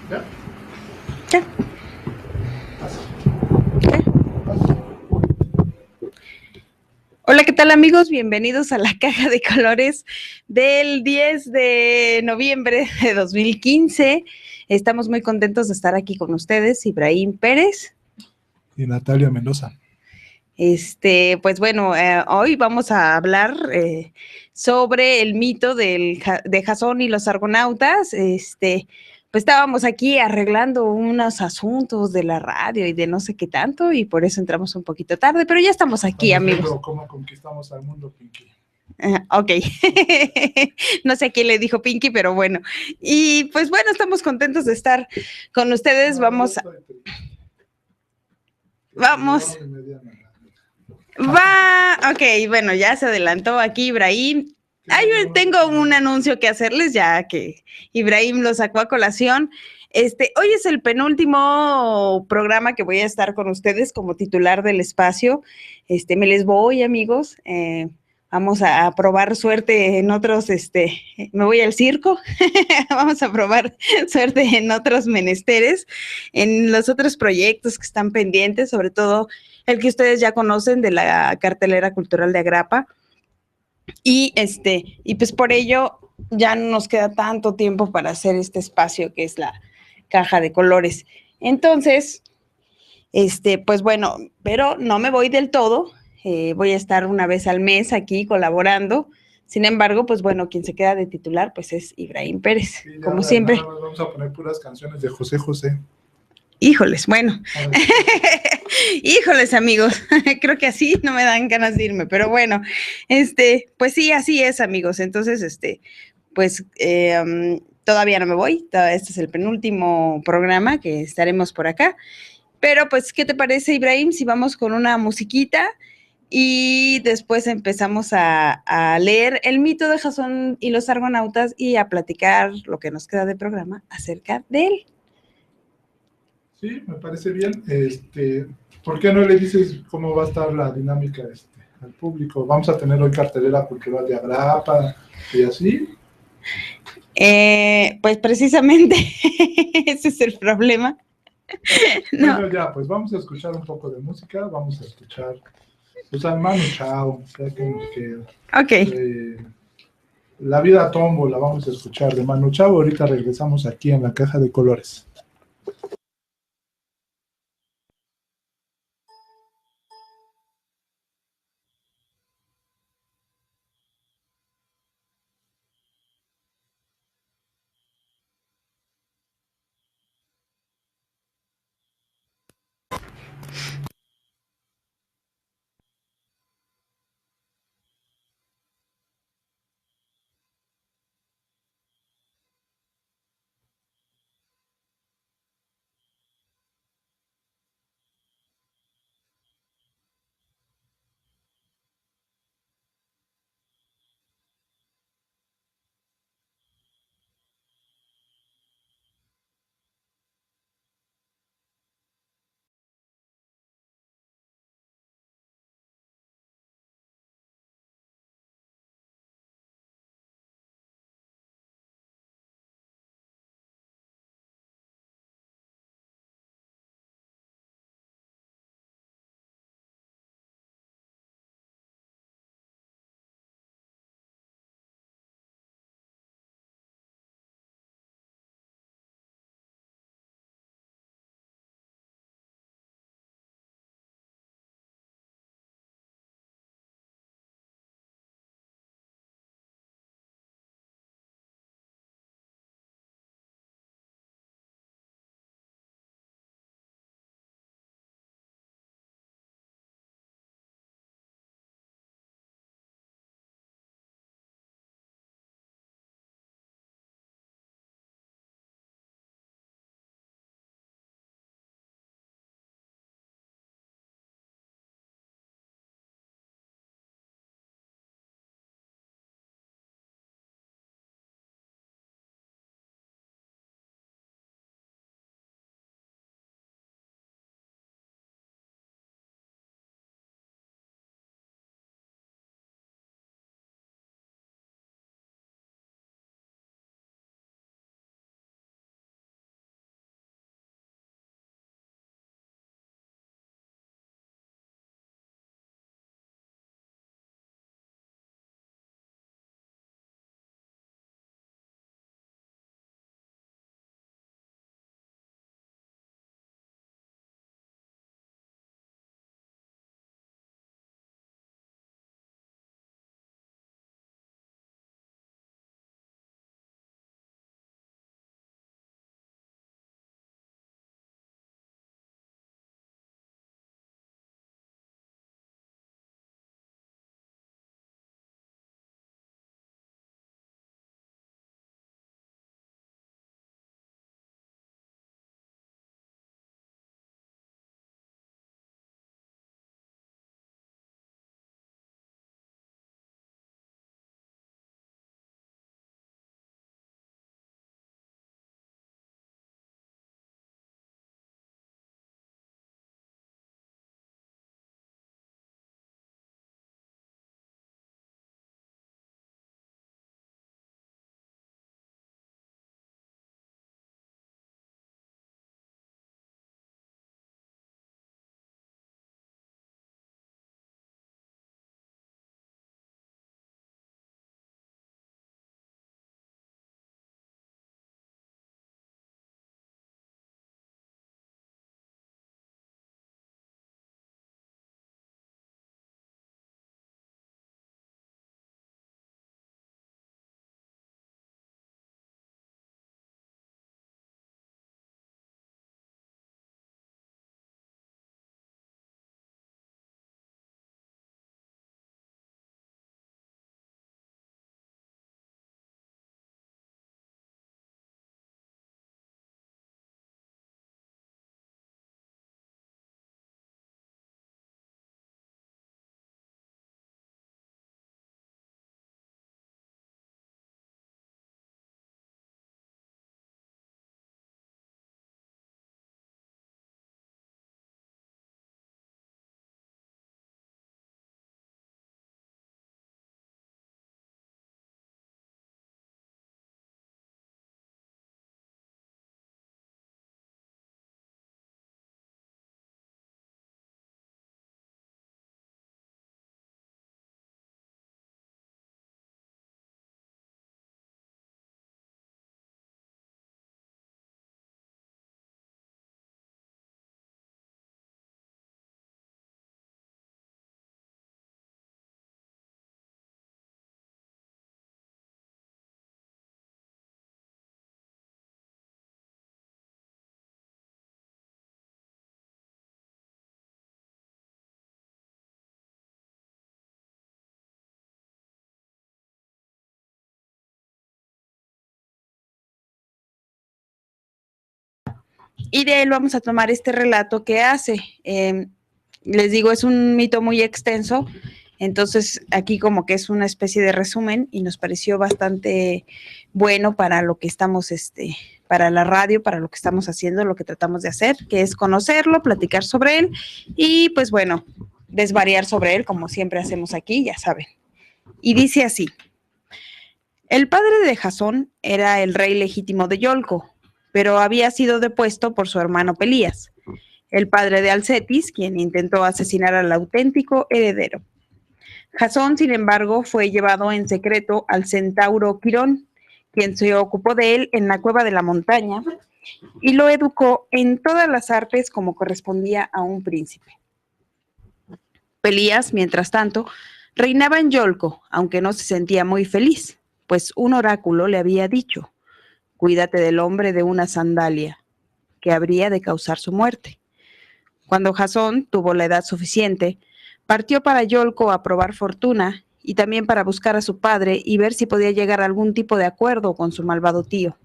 ¿Ya? Ya. ¿Qué? Hola, ¿qué tal amigos? Bienvenidos a la caja de colores del 10 de noviembre de 2015. Estamos muy contentos de estar aquí con ustedes, Ibrahim Pérez. Y Natalia Mendoza. Pues bueno, hoy vamos a hablar sobre el mito de Jasón y los argonautas. Pues estábamos aquí arreglando unos asuntos de la radio y de no sé qué tanto, y por eso entramos un poquito tarde, pero ya estamos aquí, amigos. Viendo cómo conquistamos al mundo, Pinky. Ok, no sé a quién le dijo Pinky, pero bueno. Y pues bueno, estamos contentos de estar con ustedes. Vamos. Ok, bueno, ya se adelantó aquí Ibrahim. Tengo un anuncio que hacerles, ya que Ibrahim lo sacó a colación. Hoy es el penúltimo programa que voy a estar con ustedes como titular del espacio. Me les voy, amigos. Vamos a probar suerte en otros, me voy al circo. Vamos a probar suerte en otros menesteres, en los otros proyectos que están pendientes, sobre todo el que ustedes ya conocen de la cartelera cultural de Agrapa. Y pues por ello ya no nos queda tanto tiempo para hacer este espacio que es la caja de colores. Entonces, pues bueno, pero no me voy del todo. Voy a estar una vez al mes aquí colaborando. Sin embargo, pues bueno, quien se queda de titular pues es Ibrahim Pérez, Sí, como siempre. Nada más vamos a poner puras canciones de José José. Híjoles, bueno. Híjoles, amigos, creo que así no me dan ganas de irme, pero bueno, pues sí, así es, amigos. Entonces, pues todavía no me voy, este es el penúltimo programa que estaremos por acá. Pero pues, ¿qué te parece, Ibrahim, si vamos con una musiquita y después empezamos a leer el mito de Jasón y los argonautas y a platicar lo que nos queda de programa acerca de él? Sí, me parece bien. ¿Por qué no le dices cómo va a estar la dinámica al público? Vamos a tener hoy cartelera cultural de Agrapa y así. Pues precisamente ese es el problema. No. Bueno, ya, pues vamos a escuchar un poco de música. Vamos a escuchar pues al Manu Chao, ya que nos queda. Ok. La vida tómbola, vamos a escuchar de Manu Chao. Ahorita regresamos aquí en la caja de colores. Y de él vamos a tomar este relato que hace. Les digo, es un mito muy extenso, entonces aquí como que es una especie de resumen y nos pareció bastante bueno para lo que estamos, para la radio, para lo que estamos haciendo, lo que tratamos de hacer, que es conocerlo, platicar sobre él y pues bueno, desvariar sobre él, como siempre hacemos aquí, ya saben. Y dice así: el padre de Jasón era el rey legítimo de Yolco, pero había sido depuesto por su hermano Pelías, el padre de Alcetis, quien intentó asesinar al auténtico heredero. Jasón, sin embargo, fue llevado en secreto al centauro Quirón, quien se ocupó de él en la cueva de la montaña y lo educó en todas las artes como correspondía a un príncipe. Pelías, mientras tanto, reinaba en Yolco, aunque no se sentía muy feliz, pues un oráculo le había dicho: cuídate del hombre de una sandalia, que habría de causar su muerte. Cuando Jasón tuvo la edad suficiente, partió para Yolco a probar fortuna y también para buscar a su padre y ver si podía llegar a algún tipo de acuerdo con su malvado tío.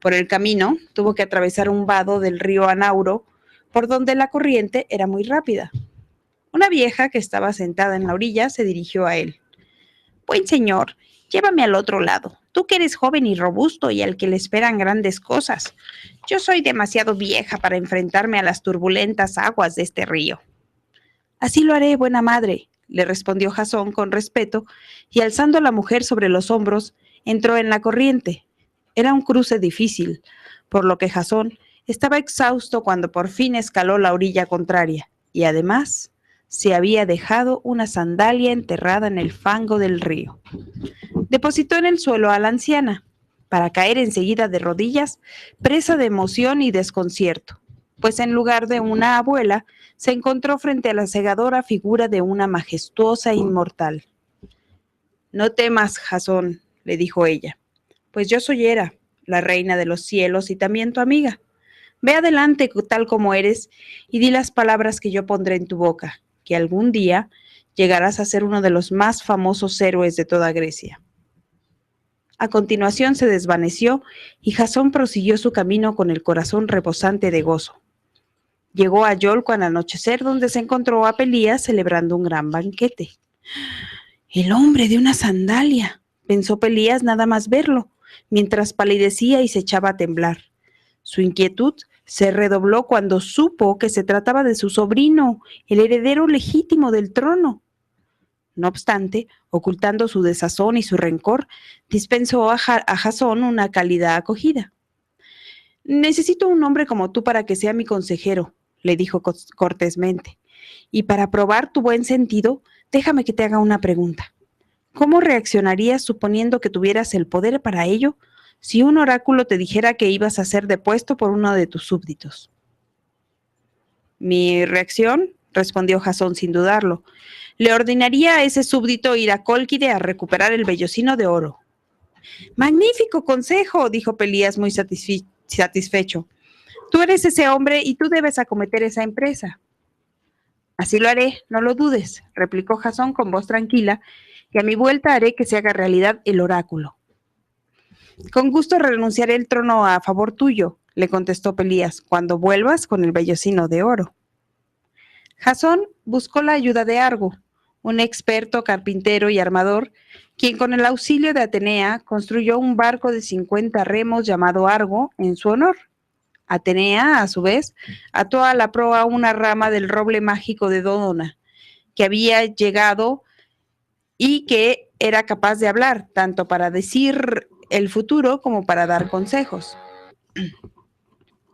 Por el camino, tuvo que atravesar un vado del río Anauro, por donde la corriente era muy rápida. Una vieja que estaba sentada en la orilla se dirigió a él. Buen señor, llévame al otro lado. Tú que eres joven y robusto y al que le esperan grandes cosas. Yo soy demasiado vieja para enfrentarme a las turbulentas aguas de este río. Así lo haré, buena madre, le respondió Jasón con respeto, y alzando a la mujer sobre los hombros, entró en la corriente. Era un cruce difícil, por lo que Jasón estaba exhausto cuando por fin escaló la orilla contraria, y además se había dejado una sandalia enterrada en el fango del río. Depositó en el suelo a la anciana, para caer enseguida de rodillas, presa de emoción y desconcierto, pues en lugar de una abuela, se encontró frente a la cegadora figura de una majestuosa inmortal. No temas, Jasón, le dijo ella, pues yo soy Hera, la reina de los cielos y también tu amiga. Ve adelante tal como eres y di las palabras que yo pondré en tu boca, que algún día llegarás a ser uno de los más famosos héroes de toda Grecia. A continuación se desvaneció y Jasón prosiguió su camino con el corazón rebosante de gozo. Llegó a Yolco al anochecer, donde se encontró a Pelías celebrando un gran banquete. El hombre de una sandalia, pensó Pelías nada más verlo, mientras palidecía y se echaba a temblar. Su inquietud se redobló cuando supo que se trataba de su sobrino, el heredero legítimo del trono. No obstante, ocultando su desazón y su rencor, dispensó a Jasón una cálida acogida. Necesito un hombre como tú para que sea mi consejero, le dijo cortésmente, y para probar tu buen sentido, déjame que te haga una pregunta. ¿Cómo reaccionarías suponiendo que tuvieras el poder para ello si un oráculo te dijera que ibas a ser depuesto por uno de tus súbditos? Mi reacción, respondió Jasón sin dudarlo, le ordenaría a ese súbdito ir a Cólquide a recuperar el vellocino de oro. Magnífico consejo, dijo Pelías muy satisfecho. Tú eres ese hombre y tú debes acometer esa empresa. Así lo haré, no lo dudes, replicó Jasón con voz tranquila, y a mi vuelta haré que se haga realidad el oráculo. Con gusto renunciaré el trono a favor tuyo, le contestó Pelías, cuando vuelvas con el vellocino de oro. Jasón buscó la ayuda de Argo, un experto carpintero y armador, quien con el auxilio de Atenea construyó un barco de 50 remos llamado Argo en su honor. Atenea, a su vez, ató a la proa una rama del roble mágico de Dodona, que había llegado y que era capaz de hablar, tanto para decir el futuro como para dar consejos.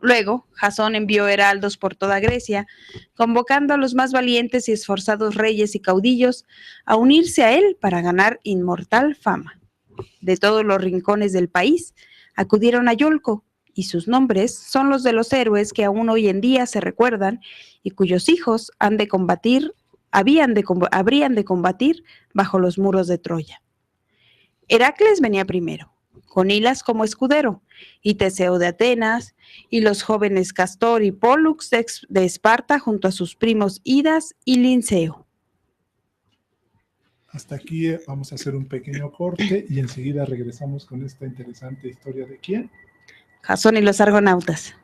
Luego, Jasón envió heraldos por toda Grecia, convocando a los más valientes y esforzados reyes y caudillos a unirse a él para ganar inmortal fama. De todos los rincones del país acudieron a Yolco, y sus nombres son los de los héroes que aún hoy en día se recuerdan y cuyos hijos habrían de combatir bajo los muros de Troya. Heracles venía primero, con Hilas como escudero, y Teseo de Atenas, y los jóvenes Castor y Pólux de Esparta junto a sus primos Idas y Linceo. Hasta aquí vamos a hacer un pequeño corte y enseguida regresamos con esta interesante historia de ¿quién? Jasón y los argonautas.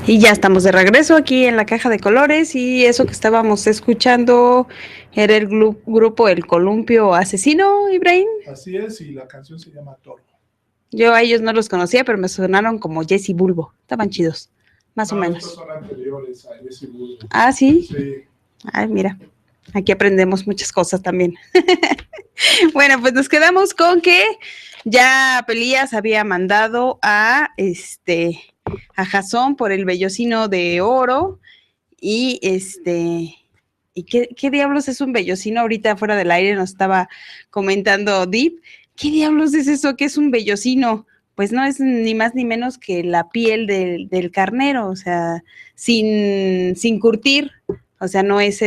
Y ya estamos de regreso aquí en la caja de colores y eso que estábamos escuchando era el grupo El Columpio Asesino, Ibrahim. Así es, y la canción se llama Toro. Yo a ellos no los conocía, pero me sonaron como Jesse Bulbo. Estaban chidos, más o menos. Estos son anteriores a Jesse Bulbo. Ah, ¿sí? Sí. Ay, mira, aquí aprendemos muchas cosas también. Bueno, pues nos quedamos con que ya Pelías había mandado a Jasón por el vellocino de oro y ¿y qué diablos es un vellocino? Ahorita fuera del aire nos estaba comentando Deep. ¿Qué diablos es eso? ¿Qué es un vellocino? Pues no es ni más ni menos que la piel del carnero, o sea, sin curtir, o sea, no es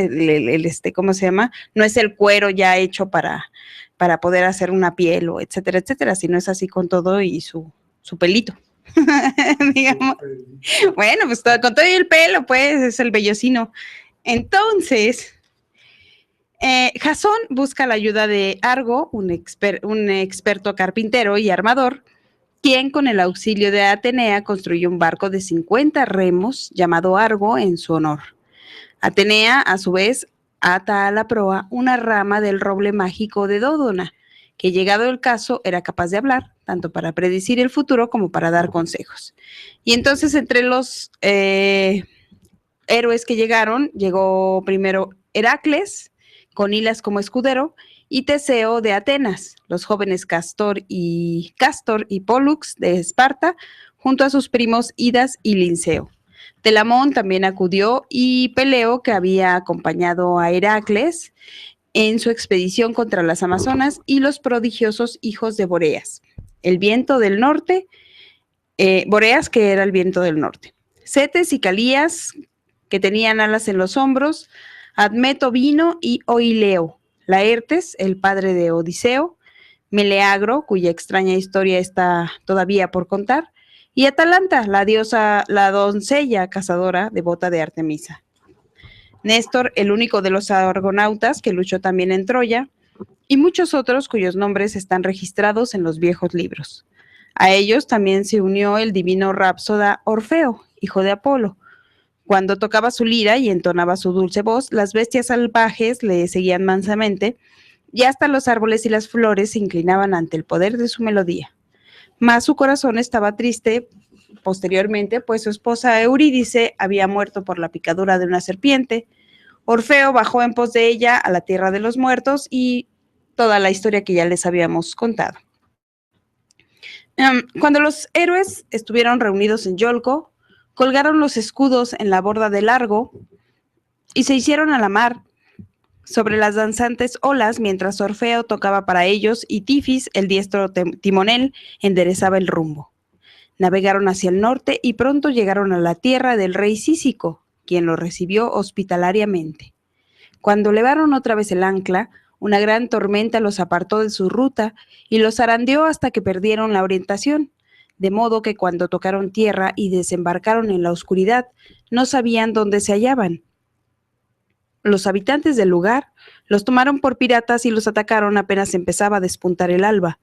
¿cómo se llama? No es el cuero ya hecho para poder hacer una piel o etcétera, etcétera, sino es así con todo y su pelito. Digamos. Bueno, pues con todo y el pelo, pues, es el vellocino. Entonces, Jasón busca la ayuda de Argo, un experto carpintero y armador, quien con el auxilio de Atenea construyó un barco de 50 remos llamado Argo en su honor. Atenea, a su vez, ata a la proa una rama del roble mágico de Dódona, que llegado el caso era capaz de hablar, tanto para predecir el futuro como para dar consejos. Y entonces entre los héroes que llegaron, llegó primero Heracles, con Hilas como escudero, y Teseo de Atenas, los jóvenes Castor y Pólux de Esparta, junto a sus primos Idas y Linceo. Telamón también acudió y Peleo, que había acompañado a Heracles en su expedición contra las Amazonas, y los prodigiosos hijos de Boreas, el viento del norte, Boreas, que era el viento del norte. Cetes y Calías, que tenían alas en los hombros, Admeto vino y Oileo, Laertes, el padre de Odiseo, Meleagro, cuya extraña historia está todavía por contar, y Atalanta, la diosa, la doncella cazadora devota de Artemisa. Néstor, el único de los argonautas que luchó también en Troya, y muchos otros cuyos nombres están registrados en los viejos libros. A ellos también se unió el divino rapsoda Orfeo, hijo de Apolo. Cuando tocaba su lira y entonaba su dulce voz, las bestias salvajes le seguían mansamente, y hasta los árboles y las flores se inclinaban ante el poder de su melodía. Mas su corazón estaba triste posteriormente, pues su esposa Eurídice había muerto por la picadura de una serpiente. Orfeo bajó en pos de ella a la tierra de los muertos y toda la historia que ya les habíamos contado. Cuando los héroes estuvieron reunidos en Yolco, colgaron los escudos en la borda del Argo y se hicieron a la mar sobre las danzantes olas mientras Orfeo tocaba para ellos y Tifis, el diestro timonel, enderezaba el rumbo. Navegaron hacia el norte y pronto llegaron a la tierra del rey Cícico, quien los recibió hospitalariamente. Cuando levaron otra vez el ancla, una gran tormenta los apartó de su ruta y los zarandeó hasta que perdieron la orientación, de modo que cuando tocaron tierra y desembarcaron en la oscuridad, no sabían dónde se hallaban. Los habitantes del lugar los tomaron por piratas y los atacaron apenas empezaba a despuntar el alba.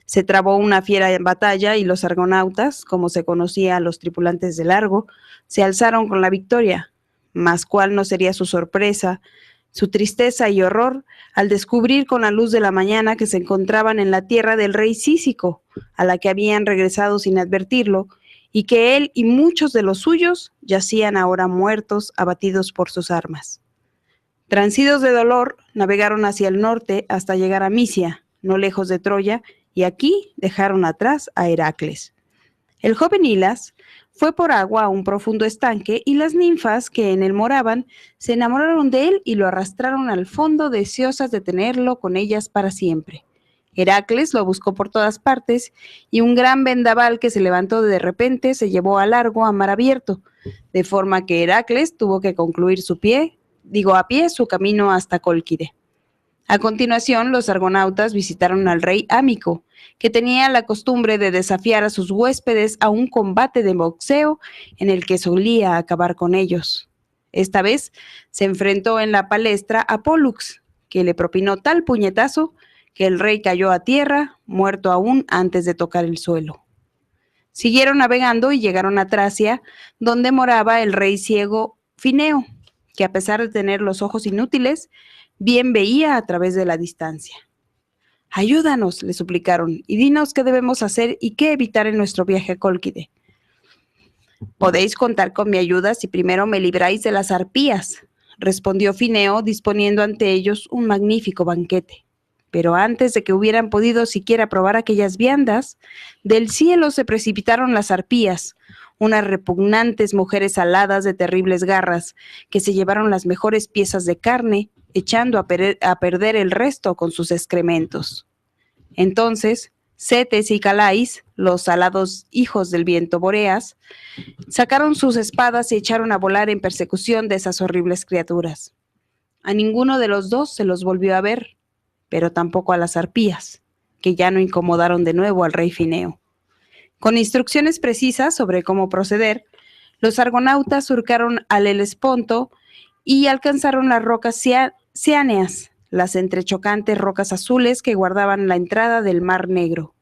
Se trabó una fiera batalla y los argonautas, como se conocía a los tripulantes del Argo, se alzaron con la victoria. Mas cuál no sería su sorpresa, su tristeza y horror al descubrir con la luz de la mañana que se encontraban en la tierra del rey Cícico, a la que habían regresado sin advertirlo, y que él y muchos de los suyos yacían ahora muertos, abatidos por sus armas. Transidos de dolor, navegaron hacia el norte hasta llegar a Misia, no lejos de Troya, y aquí dejaron atrás a Heracles. El joven Hilas fue por agua a un profundo estanque y las ninfas que en él moraban se enamoraron de él y lo arrastraron al fondo deseosas de tenerlo con ellas para siempre. Heracles lo buscó por todas partes y un gran vendaval que se levantó de repente se llevó a largo a mar abierto, de forma que Heracles tuvo que concluir a pie su camino hasta Cólquide. A continuación, los argonautas visitaron al rey Ámico, que tenía la costumbre de desafiar a sus huéspedes a un combate de boxeo en el que solía acabar con ellos. Esta vez se enfrentó en la palestra a Pólux, que le propinó tal puñetazo que el rey cayó a tierra, muerto aún antes de tocar el suelo. Siguieron navegando y llegaron a Tracia, donde moraba el rey ciego Fineo, que a pesar de tener los ojos inútiles, bien veía a través de la distancia. Ayúdanos, le suplicaron, y dinos qué debemos hacer y qué evitar en nuestro viaje a Cólquide. Podéis contar con mi ayuda si primero me libráis de las arpías, respondió Fineo, disponiendo ante ellos un magnífico banquete. Pero antes de que hubieran podido siquiera probar aquellas viandas, del cielo se precipitaron las arpías, unas repugnantes mujeres aladas de terribles garras, que se llevaron las mejores piezas de carne, echando a perder el resto con sus excrementos. Entonces, Cetes y Calais, los alados hijos del viento Boreas, sacaron sus espadas y echaron a volar en persecución de esas horribles criaturas. A ninguno de los dos se los volvió a ver, pero tampoco a las arpías, que ya no incomodaron de nuevo al rey Fineo. Con instrucciones precisas sobre cómo proceder, los argonautas surcaron al Helesponto y alcanzaron las rocas Ciáneas, las entrechocantes rocas azules que guardaban la entrada del Mar Negro.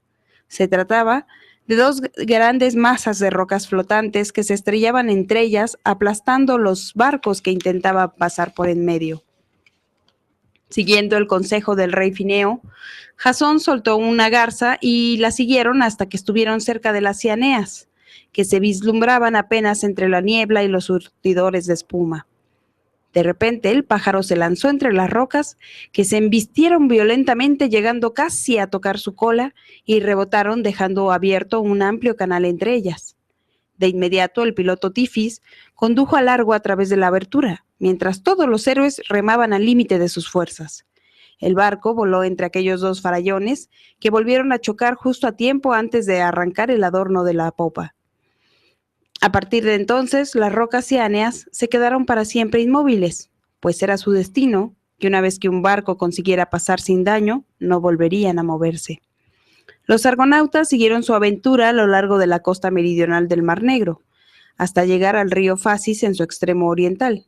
Se trataba de dos grandes masas de rocas flotantes que se estrellaban entre ellas, aplastando los barcos que intentaban pasar por en medio. Siguiendo el consejo del rey Fineo, Jasón soltó una garza y la siguieron hasta que estuvieron cerca de las Cianeas, que se vislumbraban apenas entre la niebla y los surtidores de espuma. De repente el pájaro se lanzó entre las rocas, que se embistieron violentamente, llegando casi a tocar su cola, y rebotaron dejando abierto un amplio canal entre ellas. De inmediato el piloto Tifis condujo a largo a través de la abertura, mientras todos los héroes remaban al límite de sus fuerzas. El barco voló entre aquellos dos farallones, que volvieron a chocar justo a tiempo antes de arrancar el adorno de la popa. A partir de entonces, las rocas ciáneas se quedaron para siempre inmóviles, pues era su destino que una vez que un barco consiguiera pasar sin daño, no volverían a moverse. Los argonautas siguieron su aventura a lo largo de la costa meridional del Mar Negro, hasta llegar al río Fasis en su extremo oriental.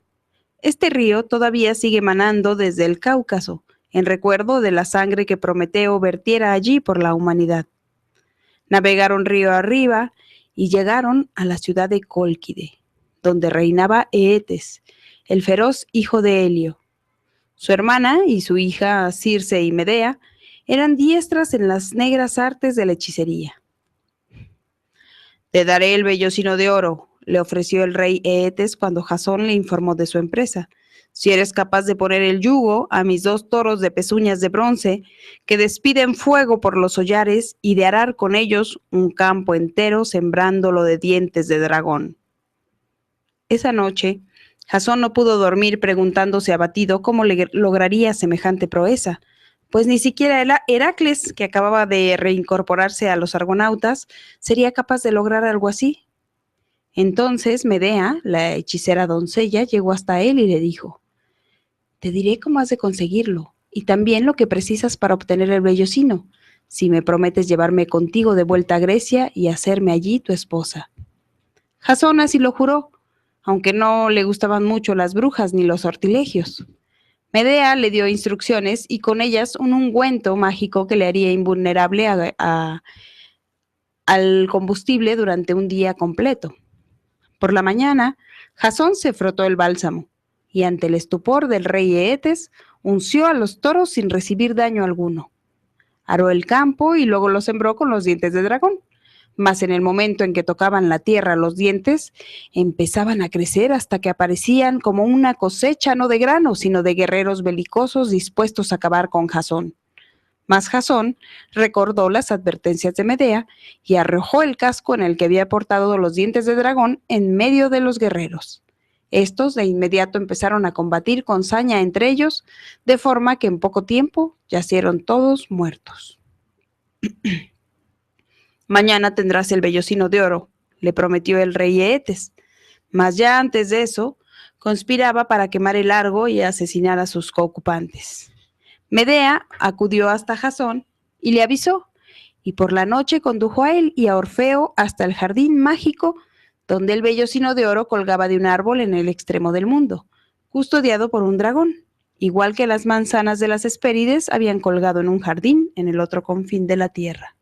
Este río todavía sigue manando desde el Cáucaso, en recuerdo de la sangre que Prometeo vertiera allí por la humanidad. Navegaron río arriba y llegaron a la ciudad de Cólquide, donde reinaba Eetes, el feroz hijo de Helio. Su hermana y su hija Circe y Medea eran diestras en las negras artes de la hechicería. «Te daré el vellocino de oro», le ofreció el rey Eetes cuando Jasón le informó de su empresa, «si eres capaz de poner el yugo a mis 2 toros de pezuñas de bronce que despiden fuego por los hollares y de arar con ellos un campo entero sembrándolo de dientes de dragón». Esa noche, Jasón no pudo dormir, preguntándose abatido cómo lograría semejante proeza, pues ni siquiera Heracles, que acababa de reincorporarse a los argonautas, sería capaz de lograr algo así. Entonces Medea, la hechicera doncella, llegó hasta él y le dijo: «Te diré cómo has de conseguirlo, y también lo que precisas para obtener el vellocino, si me prometes llevarme contigo de vuelta a Grecia y hacerme allí tu esposa». Jasón así lo juró, aunque no le gustaban mucho las brujas ni los sortilegios. Medea le dio instrucciones y con ellas un ungüento mágico que le haría invulnerable al combustible durante un día completo. Por la mañana, Jasón se frotó el bálsamo y ante el estupor del rey Eetes, unció a los toros sin recibir daño alguno. Aró el campo y luego lo sembró con los dientes de dragón. Mas en el momento en que tocaban la tierra los dientes, empezaban a crecer hasta que aparecían como una cosecha no de grano, sino de guerreros belicosos dispuestos a acabar con Jasón. Mas Jasón recordó las advertencias de Medea y arrojó el casco en el que había portado los dientes de dragón en medio de los guerreros. Estos de inmediato empezaron a combatir con saña entre ellos, de forma que en poco tiempo yacieron todos muertos. «Mañana tendrás el vellocino de oro», le prometió el rey Eetes, mas ya antes de eso conspiraba para quemar el Argo y asesinar a sus coocupantes. Medea acudió hasta Jasón y le avisó, y por la noche condujo a él y a Orfeo hasta el jardín mágico, donde el vellocino de oro colgaba de un árbol en el extremo del mundo, custodiado por un dragón, igual que las manzanas de las Hespérides habían colgado en un jardín en el otro confín de la tierra.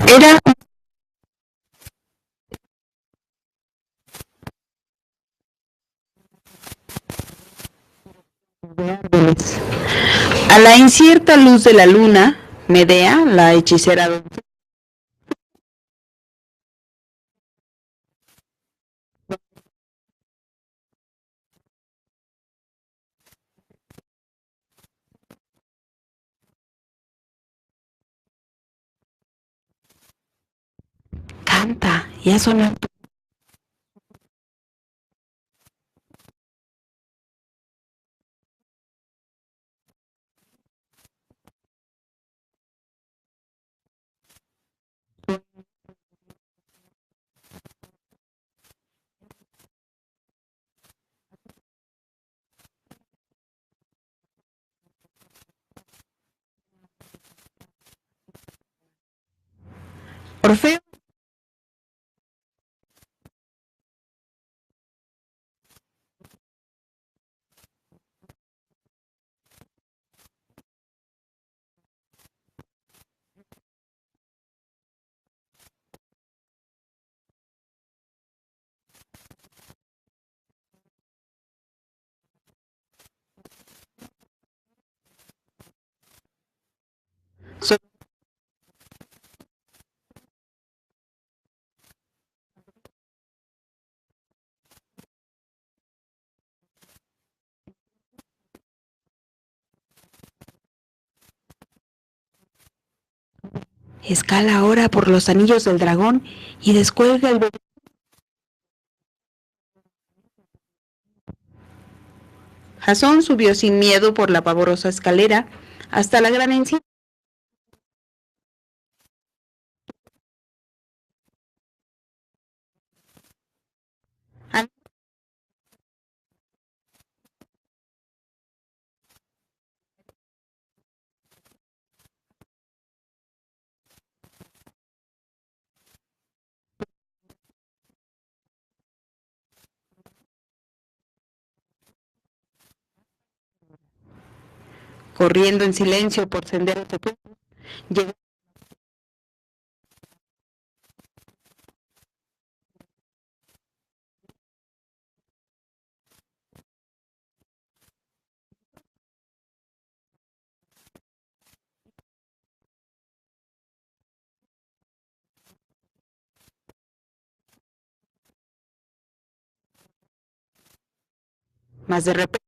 Era de árboles. A la incierta luz de la luna, Medea, la hechicera, canta, ya sonó. Orfeo escala ahora por los anillos del dragón y descuelga el bebé. Jasón subió sin miedo por la pavorosa escalera hasta la gran encina. Corriendo en silencio por senderos secretos, llegó más de repente.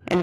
El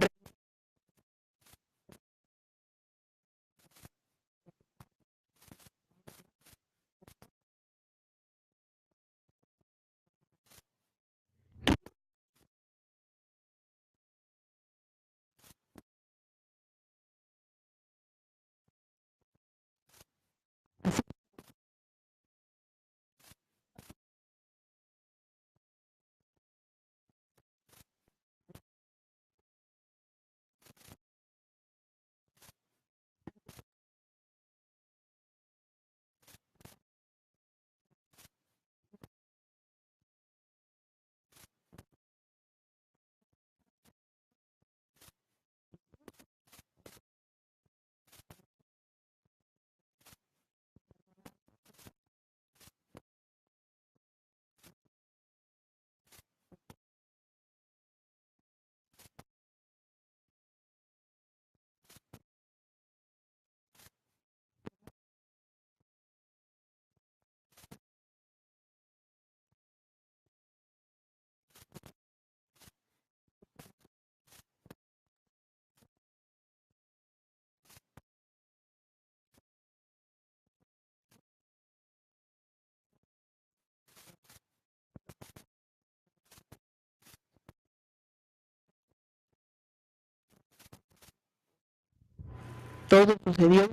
todo sucedió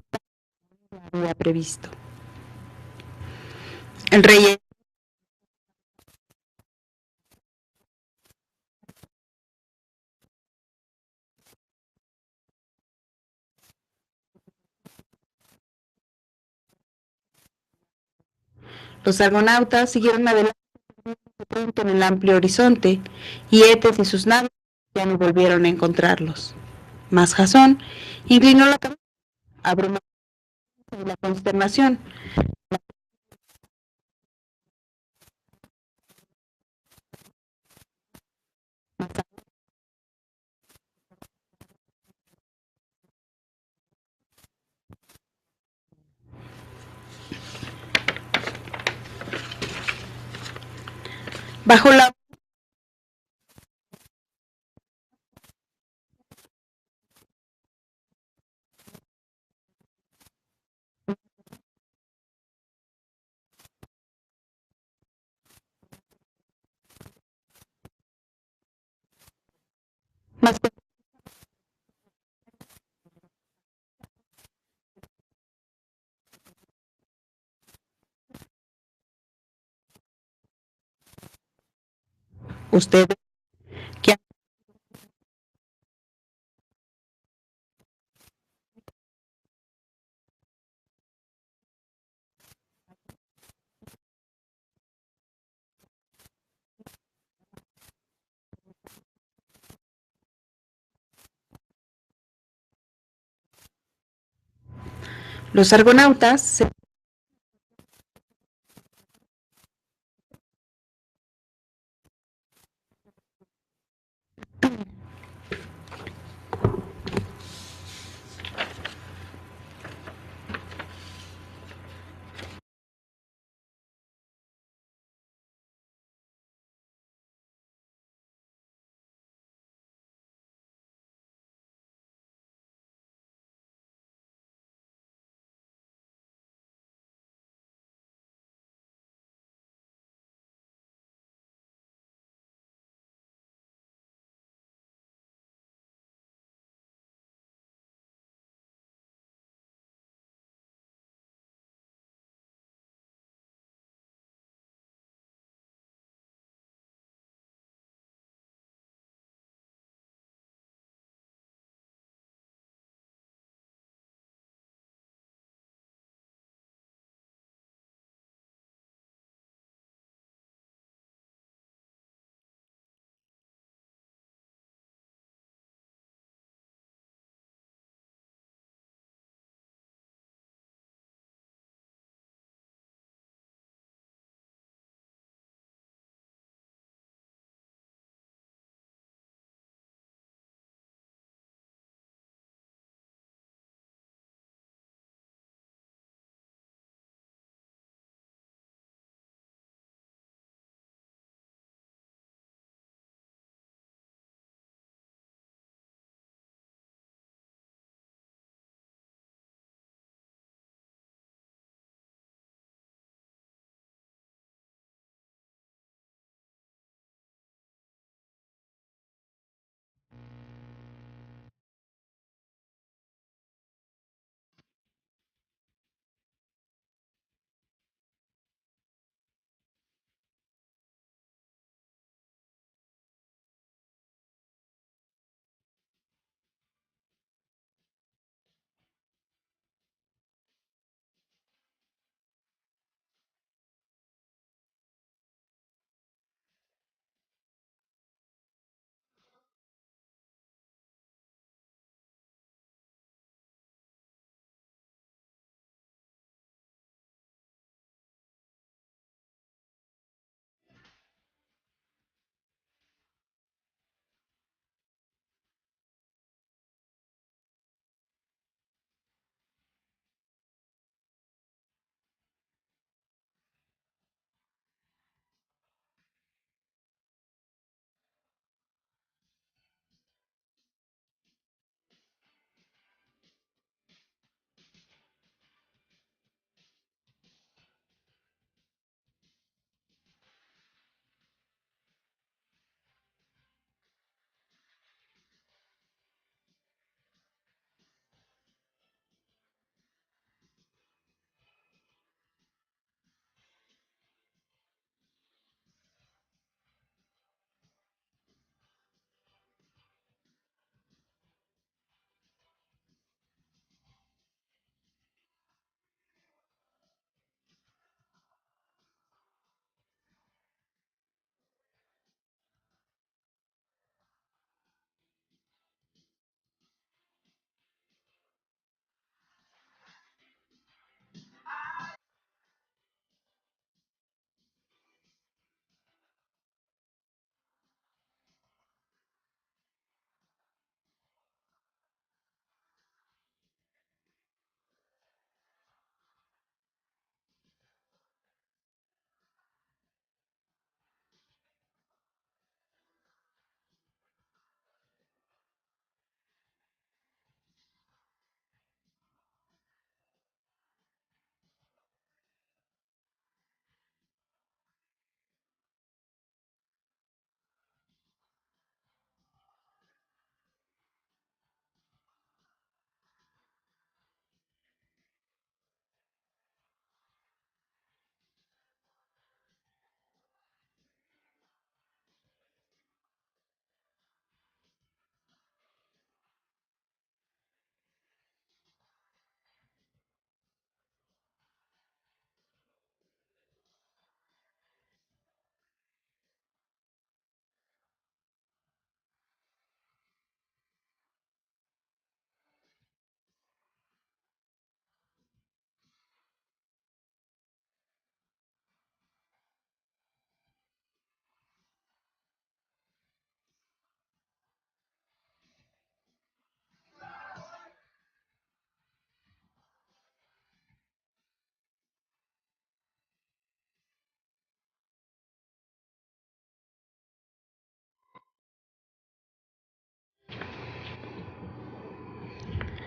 como había previsto. El rey Los argonautas siguieron adelante pronto en el amplio horizonte, y Etes y sus naves ya no volvieron a encontrarlos. Mas Jasón inclinó la cabeza, abrumado de la consternación. Bajo la más ustedes que los argonautas se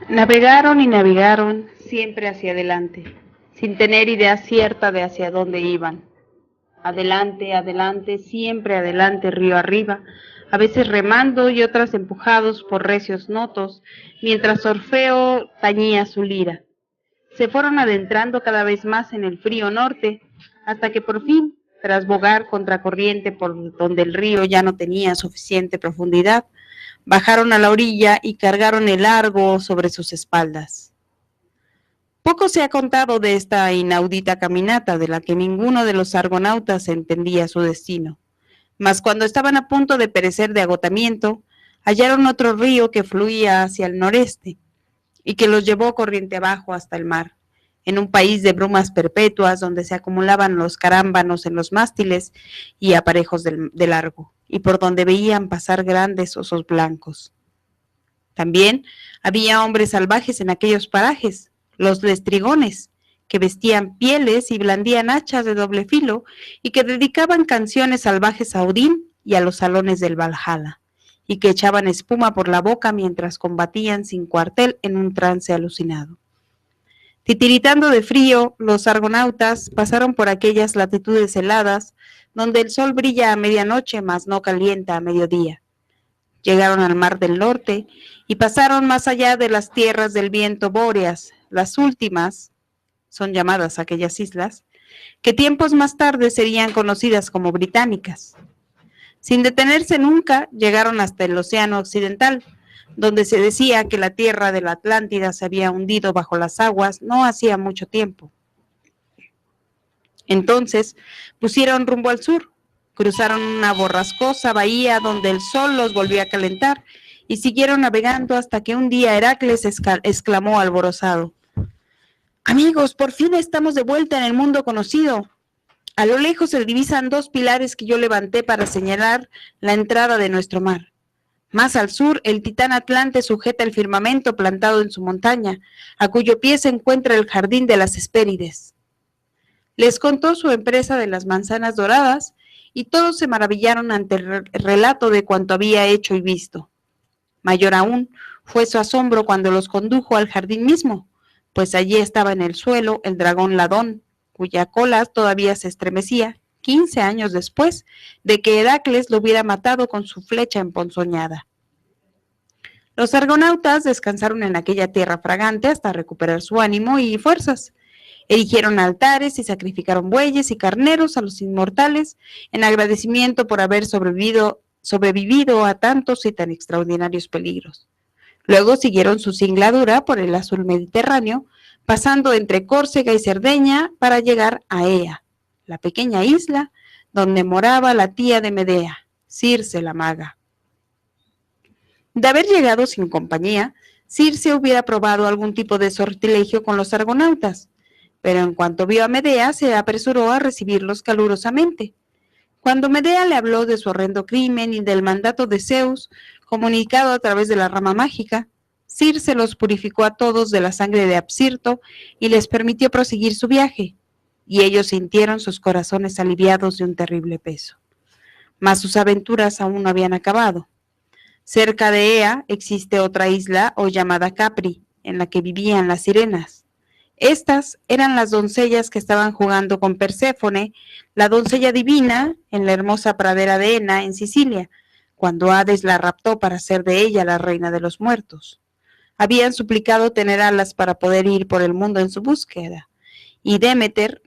Navegaron y navegaron siempre hacia adelante, sin tener idea cierta de hacia dónde iban. Adelante, adelante, siempre adelante, río arriba, a veces remando y otras empujados por recios notos, mientras Orfeo tañía su lira. Se fueron adentrando cada vez más en el frío norte, hasta que por fin, tras bogar contracorriente por donde el río ya no tenía suficiente profundidad, bajaron a la orilla y cargaron el Argo sobre sus espaldas. Poco se ha contado de esta inaudita caminata, de la que ninguno de los argonautas entendía su destino. Mas cuando estaban a punto de perecer de agotamiento, hallaron otro río que fluía hacia el noreste y que los llevó corriente abajo hasta el mar, en un país de brumas perpetuas donde se acumulaban los carámbanos en los mástiles y aparejos del Argo, y por donde veían pasar grandes osos blancos. También había hombres salvajes en aquellos parajes, los lestrigones, que vestían pieles y blandían hachas de doble filo y que dedicaban canciones salvajes a Odín y a los salones del Valhalla, y que echaban espuma por la boca mientras combatían sin cuartel en un trance alucinado. Titiritando de frío, los argonautas pasaron por aquellas latitudes heladas donde el sol brilla a medianoche, mas no calienta a mediodía. Llegaron al mar del norte y pasaron más allá de las tierras del viento bóreas. Las últimas son llamadas aquellas islas, que tiempos más tarde serían conocidas como británicas. Sin detenerse nunca, llegaron hasta el océano occidental, donde se decía que la tierra de la Atlántida se había hundido bajo las aguas no hacía mucho tiempo. Entonces pusieron rumbo al sur, cruzaron una borrascosa bahía donde el sol los volvió a calentar y siguieron navegando hasta que un día Heracles exclamó alborozado: «Amigos, por fin estamos de vuelta en el mundo conocido. A lo lejos se divisan dos pilares que yo levanté para señalar la entrada de nuestro mar. Más al sur, el titán Atlante sujeta el firmamento plantado en su montaña, a cuyo pie se encuentra el jardín de las Hespérides». Les contó su empresa de las manzanas doradas y todos se maravillaron ante el relato de cuanto había hecho y visto. Mayor aún fue su asombro cuando los condujo al jardín mismo, pues allí estaba en el suelo el dragón Ladón, cuya cola todavía se estremecía 15 años después de que Heracles lo hubiera matado con su flecha emponzoñada. Los argonautas descansaron en aquella tierra fragante hasta recuperar su ánimo y fuerzas. Erigieron altares y sacrificaron bueyes y carneros a los inmortales en agradecimiento por haber sobrevivido a tantos y tan extraordinarios peligros. Luego siguieron su singladura por el azul Mediterráneo, pasando entre Córcega y Cerdeña para llegar a Ea, la pequeña isla donde moraba la tía de Medea, Circe la maga. De haber llegado sin compañía, Circe hubiera probado algún tipo de sortilegio con los argonautas, pero en cuanto vio a Medea se apresuró a recibirlos calurosamente. Cuando Medea le habló de su horrendo crimen y del mandato de Zeus, comunicado a través de la rama mágica, Circe los purificó a todos de la sangre de Apsirto y les permitió proseguir su viaje, y ellos sintieron sus corazones aliviados de un terrible peso. Mas sus aventuras aún no habían acabado. Cerca de Ea existe otra isla o llamada Capri, en la que vivían las sirenas. Estas eran las doncellas que estaban jugando con Perséfone, la doncella divina, en la hermosa pradera de Enna, en Sicilia, cuando Hades la raptó para ser de ella la reina de los muertos. Habían suplicado tener alas para poder ir por el mundo en su búsqueda, y Deméter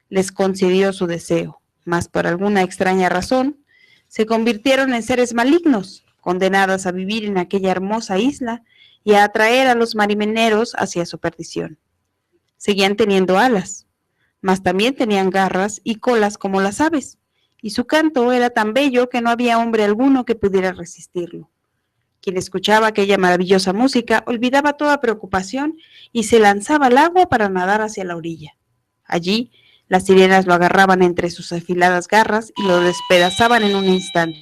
les concedió su deseo, mas por alguna extraña razón se convirtieron en seres malignos, condenadas a vivir en aquella hermosa isla y a atraer a los marineros hacia su perdición. Seguían teniendo alas, mas también tenían garras y colas como las aves, y su canto era tan bello que no había hombre alguno que pudiera resistirlo. Quien escuchaba aquella maravillosa música olvidaba toda preocupación y se lanzaba al agua para nadar hacia la orilla. Allí, las sirenas lo agarraban entre sus afiladas garras y lo despedazaban en un instante.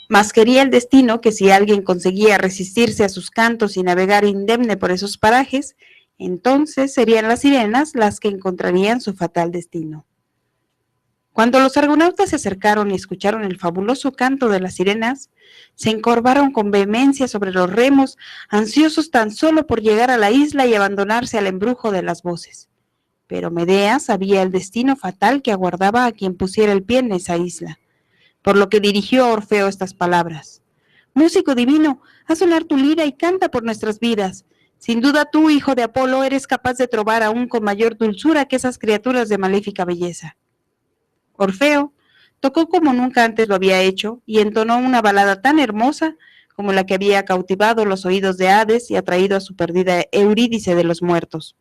Mas quería el destino que si alguien conseguía resistirse a sus cantos y navegar indemne por esos parajes, entonces serían las sirenas las que encontrarían su fatal destino. Cuando los argonautas se acercaron y escucharon el fabuloso canto de las sirenas, se encorvaron con vehemencia sobre los remos, ansiosos tan solo por llegar a la isla y abandonarse al embrujo de las voces. Pero Medea sabía el destino fatal que aguardaba a quien pusiera el pie en esa isla, por lo que dirigió a Orfeo estas palabras: «Músico divino, haz sonar tu lira y canta por nuestras vidas. Sin duda tú, hijo de Apolo, eres capaz de trobar aún con mayor dulzura que esas criaturas de maléfica belleza». Orfeo tocó como nunca antes lo había hecho y entonó una balada tan hermosa como la que había cautivado los oídos de Hades y atraído a su perdida Eurídice de los muertos.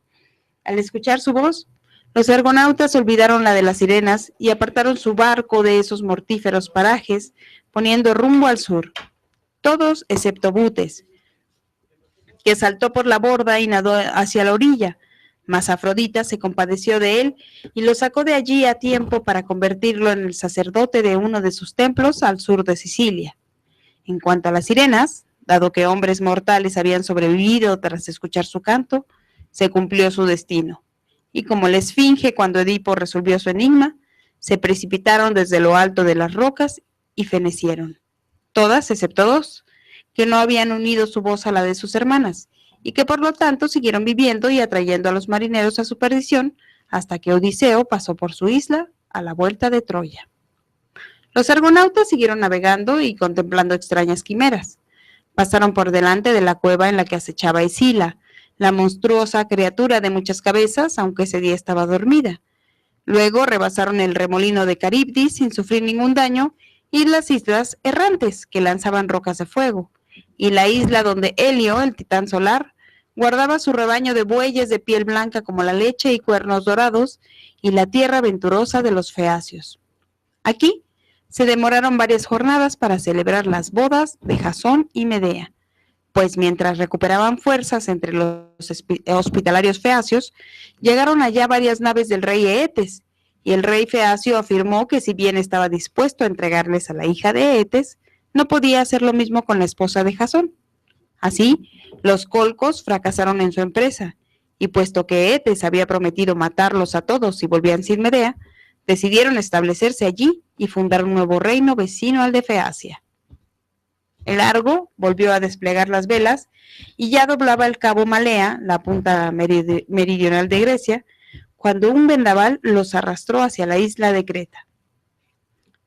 Al escuchar su voz, los argonautas olvidaron la de las sirenas y apartaron su barco de esos mortíferos parajes, poniendo rumbo al sur. Todos excepto Butes, que saltó por la borda y nadó hacia la orilla, mas Afrodita se compadeció de él y lo sacó de allí a tiempo para convertirlo en el sacerdote de uno de sus templos al sur de Sicilia. En cuanto a las sirenas, dado que hombres mortales habían sobrevivido tras escuchar su canto, se cumplió su destino. Y como la esfinge cuando Edipo resolvió su enigma, se precipitaron desde lo alto de las rocas y fenecieron. Todas excepto dos, que no habían unido su voz a la de sus hermanas, y que por lo tanto siguieron viviendo y atrayendo a los marineros a su perdición hasta que Odiseo pasó por su isla a la vuelta de Troya. Los argonautas siguieron navegando y contemplando extrañas quimeras. Pasaron por delante de la cueva en la que acechaba Escila, la monstruosa criatura de muchas cabezas, aunque ese día estaba dormida. Luego rebasaron el remolino de Caribdis sin sufrir ningún daño y las islas errantes que lanzaban rocas de fuego, y la isla donde Helio, el titán solar, guardaba su rebaño de bueyes de piel blanca como la leche y cuernos dorados, y la tierra venturosa de los feacios. Aquí se demoraron varias jornadas para celebrar las bodas de Jasón y Medea, pues mientras recuperaban fuerzas entre los hospitalarios feacios, llegaron allá varias naves del rey Eetes, y el rey feacio afirmó que si bien estaba dispuesto a entregarles a la hija de Eetes, no podía hacer lo mismo con la esposa de Jasón. Así, los colcos fracasaron en su empresa, y puesto que Eetes había prometido matarlos a todos si volvían sin Medea, decidieron establecerse allí y fundar un nuevo reino vecino al de Feacia. El Argo volvió a desplegar las velas y ya doblaba el cabo Malea, la punta meridional de Grecia, cuando un vendaval los arrastró hacia la isla de Creta.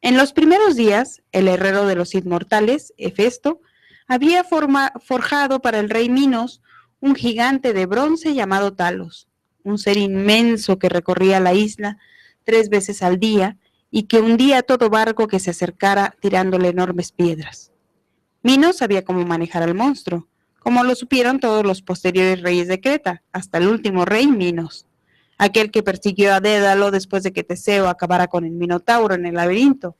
En los primeros días, el herrero de los inmortales, Hefesto, había forjado para el rey Minos un gigante de bronce llamado Talos, un ser inmenso que recorría la isla 3 veces al día y que hundía a todo barco que se acercara tirándole enormes piedras. Minos sabía cómo manejar al monstruo, como lo supieron todos los posteriores reyes de Creta, hasta el último rey Minos, aquel que persiguió a Dédalo después de que Teseo acabara con el Minotauro en el laberinto.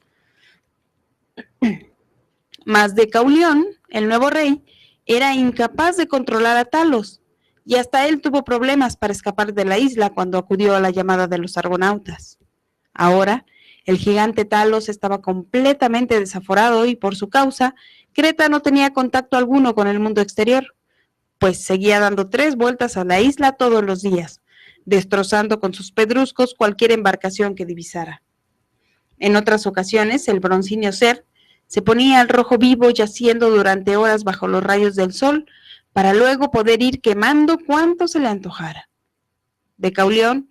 Mas Decaulión, el nuevo rey, era incapaz de controlar a Talos, y hasta él tuvo problemas para escapar de la isla cuando acudió a la llamada de los argonautas. Ahora, el gigante Talos estaba completamente desaforado y por su causa, Creta no tenía contacto alguno con el mundo exterior, pues seguía dando 3 vueltas a la isla todos los días, destrozando con sus pedruscos cualquier embarcación que divisara. En otras ocasiones, el broncíneo ser se ponía al rojo vivo yaciendo durante horas bajo los rayos del sol, para luego poder ir quemando cuanto se le antojara. Decaulión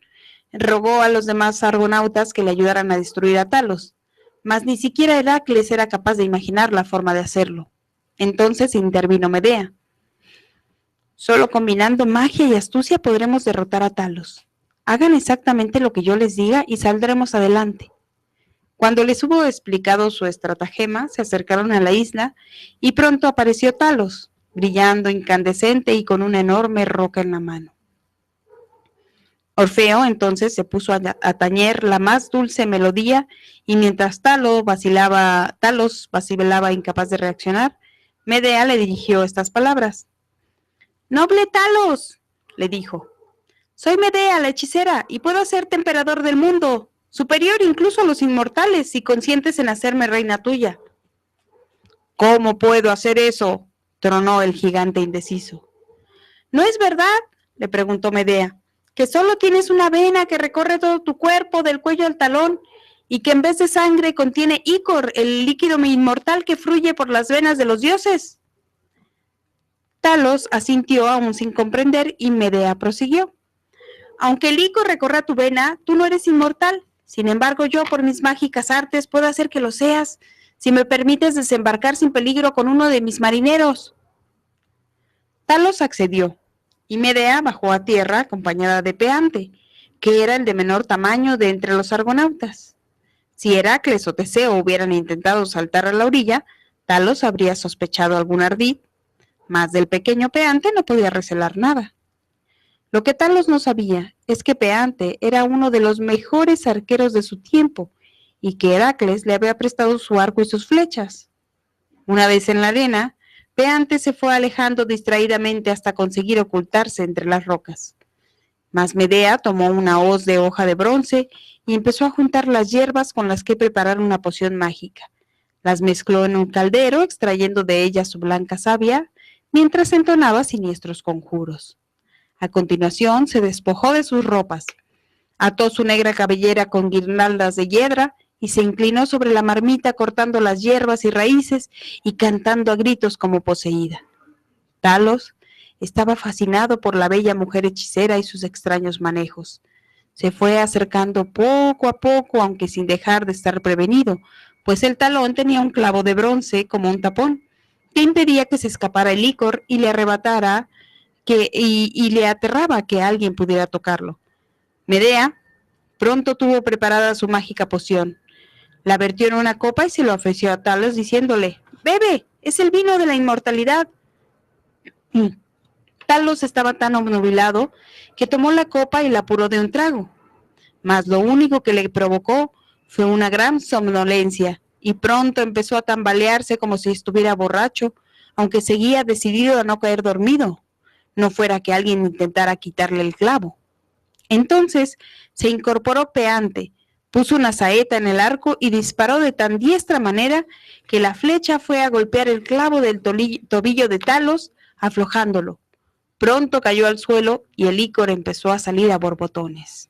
rogó a los demás argonautas que le ayudaran a destruir a Talos, mas ni siquiera Heracles era capaz de imaginar la forma de hacerlo. Entonces intervino Medea. Solo combinando magia y astucia podremos derrotar a Talos. Hagan exactamente lo que yo les diga y saldremos adelante. Cuando les hubo explicado su estratagema, se acercaron a la isla y pronto apareció Talos, brillando incandescente y con una enorme roca en la mano. Orfeo entonces se puso a tañer la más dulce melodía y mientras Talos vacilaba incapaz de reaccionar, Medea le dirigió estas palabras. «Noble Talos», le dijo, «soy Medea, la hechicera, y puedo hacerte emperador del mundo, superior incluso a los inmortales, si consientes en hacerme reina tuya». «¿Cómo puedo hacer eso?», tronó el gigante indeciso. «¿No es verdad?», le preguntó Medea, «que solo tienes una vena que recorre todo tu cuerpo, del cuello al talón, y que en vez de sangre contiene ícor, el líquido inmortal que fluye por las venas de los dioses. Talos asintió aún sin comprender y Medea prosiguió. Aunque el ícor recorra tu vena, tú no eres inmortal. Sin embargo, yo por mis mágicas artes puedo hacer que lo seas, si me permites desembarcar sin peligro con uno de mis marineros. Talos accedió, y Medea bajó a tierra acompañada de Peante, que era el de menor tamaño de entre los argonautas. Si Heracles o Teseo hubieran intentado saltar a la orilla, Talos habría sospechado algún ardid, mas del pequeño Peante no podía recelar nada. Lo que Talos no sabía es que Peante era uno de los mejores arqueros de su tiempo y que Heracles le había prestado su arco y sus flechas. Una vez en la arena, Peante se fue alejando distraídamente hasta conseguir ocultarse entre las rocas. Mas Medea tomó una hoz de hoja de bronce y empezó a juntar las hierbas con las que preparar una poción mágica. Las mezcló en un caldero, extrayendo de ellas su blanca savia, mientras entonaba siniestros conjuros. A continuación se despojó de sus ropas, ató su negra cabellera con guirnaldas de hiedra y se inclinó sobre la marmita cortando las hierbas y raíces y cantando a gritos como poseída. Talos estaba fascinado por la bella mujer hechicera y sus extraños manejos. Se fue acercando poco a poco, aunque sin dejar de estar prevenido, pues el talón tenía un clavo de bronce como un tapón, que impedía que se escapara el ícor y le arrebatara y le aterraba que alguien pudiera tocarlo. Medea pronto tuvo preparada su mágica poción. La vertió en una copa y se lo ofreció a Talos diciéndole: «Bebe, es el vino de la inmortalidad». Talos estaba tan obnubilado que tomó la copa y la apuró de un trago. Mas lo único que le provocó fue una gran somnolencia y pronto empezó a tambalearse como si estuviera borracho, aunque seguía decidido a no caer dormido, no fuera que alguien intentara quitarle el clavo. Entonces se incorporó Peante, puso una saeta en el arco y disparó de tan diestra manera que la flecha fue a golpear el clavo del tobillo de Talos, aflojándolo. Pronto cayó al suelo y el ícor empezó a salir a borbotones.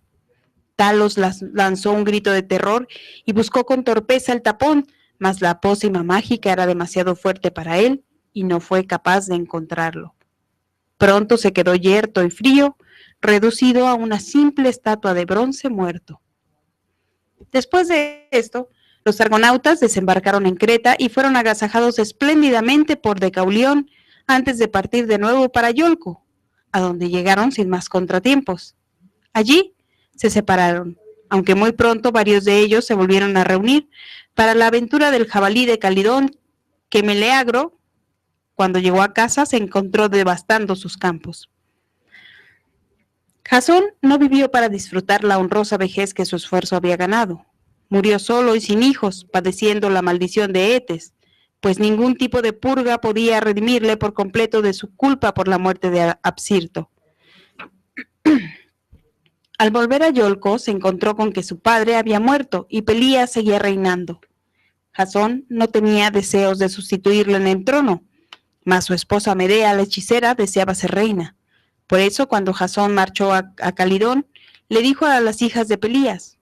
Talos lanzó un grito de terror y buscó con torpeza el tapón, mas la pócima mágica era demasiado fuerte para él y no fue capaz de encontrarlo. Pronto se quedó yerto y frío, reducido a una simple estatua de bronce muerto. Después de esto, los argonautas desembarcaron en Creta y fueron agasajados espléndidamente por Decaulión antes de partir de nuevo para Iolco, a donde llegaron sin más contratiempos. Allí se separaron, aunque muy pronto varios de ellos se volvieron a reunir para la aventura del jabalí de Calidón, que Meleagro, cuando llegó a casa, se encontró devastando sus campos. Jasón no vivió para disfrutar la honrosa vejez que su esfuerzo había ganado. Murió solo y sin hijos, padeciendo la maldición de Eetes, pues ningún tipo de purga podía redimirle por completo de su culpa por la muerte de Absirto. Al volver a Iolco, se encontró con que su padre había muerto y Pelía seguía reinando. Jasón no tenía deseos de sustituirlo en el trono, mas su esposa Medea, la hechicera, deseaba ser reina. Por eso, cuando Jasón marchó a Calidón, le dijo a las hijas de Pelías: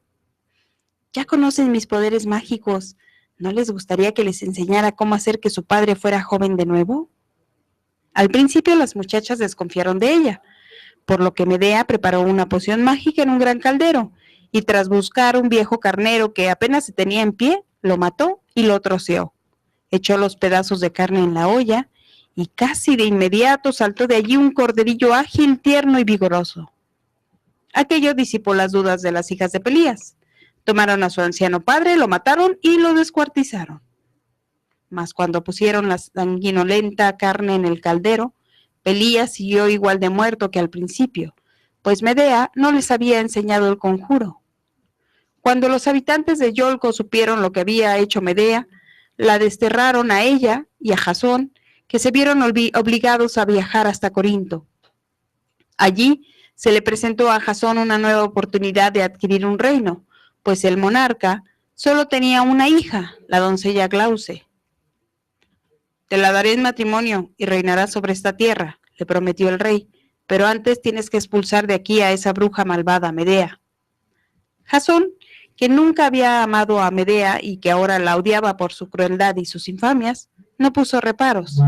«Ya conocen mis poderes mágicos. ¿No les gustaría que les enseñara cómo hacer que su padre fuera joven de nuevo?». Al principio las muchachas desconfiaron de ella, por lo que Medea preparó una poción mágica en un gran caldero, y tras buscar un viejo carnero que apenas se tenía en pie, lo mató y lo troceó. Echó los pedazos de carne en la olla, y casi de inmediato saltó de allí un corderillo ágil, tierno y vigoroso. Aquello disipó las dudas de las hijas de Pelías. Tomaron a su anciano padre, lo mataron y lo descuartizaron. Mas cuando pusieron la sanguinolenta carne en el caldero, Pelías siguió igual de muerto que al principio, pues Medea no les había enseñado el conjuro. Cuando los habitantes de Iolco supieron lo que había hecho Medea, la desterraron a ella y a Jasón, que se vieron obligados a viajar hasta Corinto. Allí se le presentó a Jasón una nueva oportunidad de adquirir un reino, pues el monarca solo tenía una hija, la doncella Glauce. «Te la daré en matrimonio y reinarás sobre esta tierra», le prometió el rey, «pero antes tienes que expulsar de aquí a esa bruja malvada, Medea». Jasón que nunca había amado a Medea y que ahora la odiaba por su crueldad y sus infamias, no puso reparos.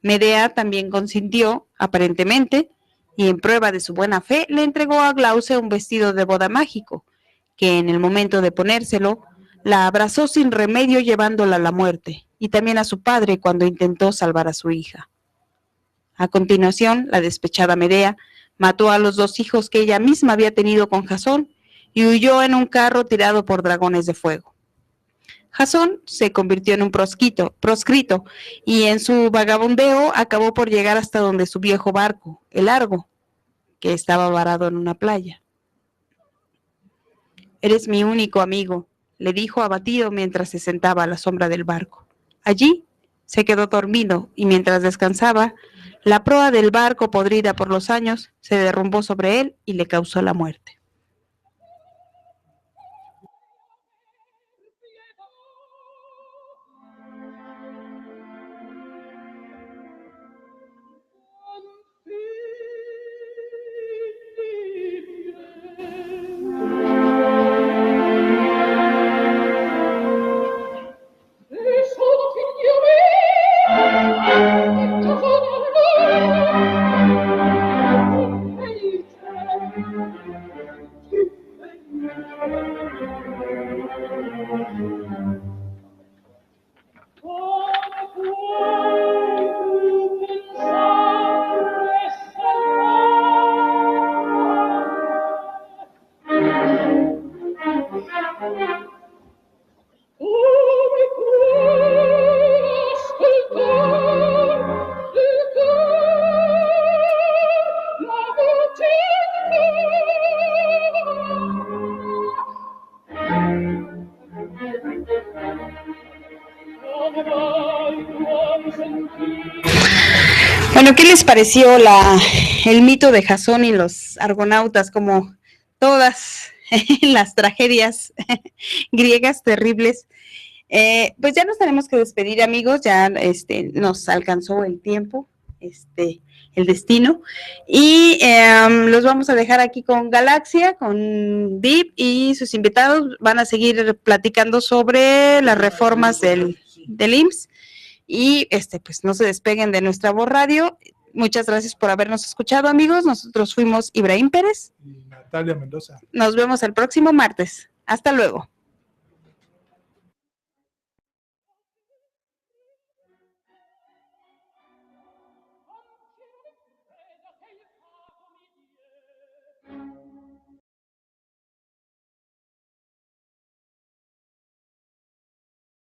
Medea también consintió, aparentemente, y en prueba de su buena fe, le entregó a Glauce un vestido de boda mágico, que en el momento de ponérselo, la abrazó sin remedio llevándola a la muerte, y también a su padre cuando intentó salvar a su hija. A continuación, la despechada Medea mató a los 2 hijos que ella misma había tenido con Jasón y huyó en un carro tirado por dragones de fuego. Jasón se convirtió en un proscrito y en su vagabundeo acabó por llegar hasta donde su viejo barco, el Argo, que estaba varado en una playa. «Eres mi único amigo», le dijo abatido mientras se sentaba a la sombra del barco. Allí se quedó dormido y mientras descansaba, la proa del barco, podrida por los años, se derrumbó sobre él y le causó la muerte. Bueno, ¿qué les pareció el mito de Jasón y los argonautas, como todas las tragedias griegas terribles? Pues ya nos tenemos que despedir, amigos, ya nos alcanzó el tiempo, el destino, y los vamos a dejar aquí con Galaxia, con Deep y sus invitados. Van a seguir platicando sobre las reformas del IMSS. Y pues no se despeguen de nuestra voz radio. Muchas gracias por habernos escuchado, amigos. Nosotros fuimos Ibrahim Pérez y Natalia Mendoza. Nos vemos el próximo martes. Hasta luego.